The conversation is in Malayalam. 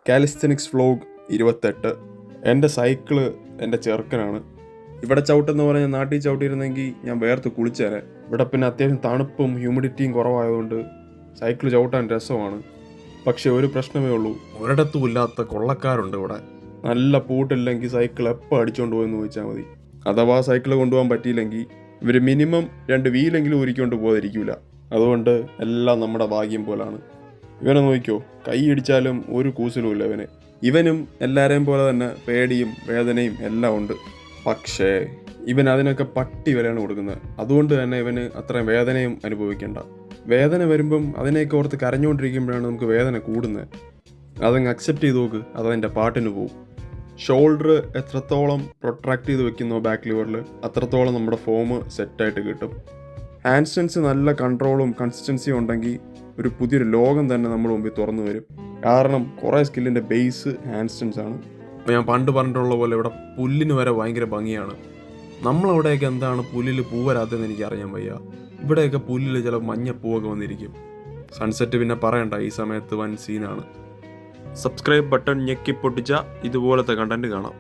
Calisthenics vlog 28. എൻ്റെ സൈക്കിള് എൻ്റെ ചെറുക്കനാണ്. ഇവിടെ ചവിട്ടെന്ന് പറഞ്ഞാൽ നാട്ടിൽ ചവിട്ടിയിരുന്നെങ്കിൽ ഞാൻ വേർത്ത് കുളിച്ചേനെ. ഇവിടെ പിന്നെ അത്യാവശ്യം തണുപ്പും ഹ്യൂമിഡിറ്റിയും കുറവായതുകൊണ്ട് സൈക്കിൾ ചവിട്ടാൻ രസമാണ്. പക്ഷെ ഒരു പ്രശ്നമേ ഉള്ളൂ, ഒരിടത്തും ഇല്ലാത്ത കൊള്ളക്കാരുണ്ട് ഇവിടെ. നല്ല പൂട്ടില്ലെങ്കിൽ സൈക്കിൾ എപ്പോൾ അടിച്ചുകൊണ്ട് പോയെന്ന് ചോദിച്ചാൽ മതി. അഥവാ സൈക്കിൾ കൊണ്ടുപോകാൻ പറ്റിയില്ലെങ്കിൽ ഇവർ മിനിമം 2 വീലെങ്കിലും ഊരിക്കൊണ്ട് പോകാതിരിക്കില്ല. അതുകൊണ്ട് എല്ലാം നമ്മുടെ ഭാഗ്യം പോലാണ്. ഇവനെ നോക്കിക്കോ, കൈ ഇടിച്ചാലും ഒരു കൂസലുമില്ല ഇവനും എല്ലാവരെയും പോലെ തന്നെ പേടിയും വേദനയും എല്ലാം ഉണ്ട്. പക്ഷേ ഇവൻ അതിനൊക്കെ പട്ടി വിലയാണ് കൊടുക്കുന്നത്. അതുകൊണ്ട് തന്നെ ഇവന് അത്രയും വേദനയും അനുഭവിക്കേണ്ട. വേദന വരുമ്പം അതിനെയൊക്കെ ഓർത്ത് കരഞ്ഞുകൊണ്ടിരിക്കുമ്പോഴാണ് നമുക്ക് വേദന കൂടുന്നത്. അതങ്ങ് അക്സെപ്റ്റ് ചെയ്ത് നോക്ക്, അതതിൻ്റെ പാട്ടിന് പോകും. ഷോൾഡർ എത്രത്തോളം പ്രൊട്രാക്ട് ചെയ്ത് വെക്കുന്നോ ബാക്ക് ലിവറിൽ, അത്രത്തോളം നമ്മുടെ ഫോം സെറ്റായിട്ട് കിട്ടും. ഹാൻഡ് സ്റ്റാൻഡ്സ് നല്ല കൺട്രോളും കൺസിസ്റ്റൻസിയും ഉണ്ടെങ്കിൽ ഒരു പുതിയൊരു ലോകം തന്നെ നമ്മുടെ മുമ്പിൽ തുറന്നു വരും. കാരണം കുറേ സ്കില്ലിൻ്റെ ബേസ് ഹാൻഡ് സ്റ്റാൻഡ്സ് ആണ്. അപ്പോൾ ഞാൻ പണ്ട് പറഞ്ഞിട്ടുള്ള പോലെ ഇവിടെ പുല്ലിന് വരെ ഭയങ്കര ഭംഗിയാണ്. നമ്മളവിടെയൊക്കെ എന്താണ് പുല്ലിൽ പൂ വരാത്തതെന്ന് എനിക്ക് അറിയാൻ വയ്യ. ഇവിടെയൊക്കെ പുല്ലിൽ ചില മഞ്ഞപ്പൂവൊക്കെ വന്നിരിക്കും. സൺസെറ്റ് പിന്നെ പറയണ്ട, ഈ സമയത്ത് വൻ സീനാണ്. സബ്സ്ക്രൈബ് ബട്ടൺ ഞെക്കി പൊട്ടിച്ചാൽ ഇതുപോലത്തെ കണ്ടന്റ് കാണാം.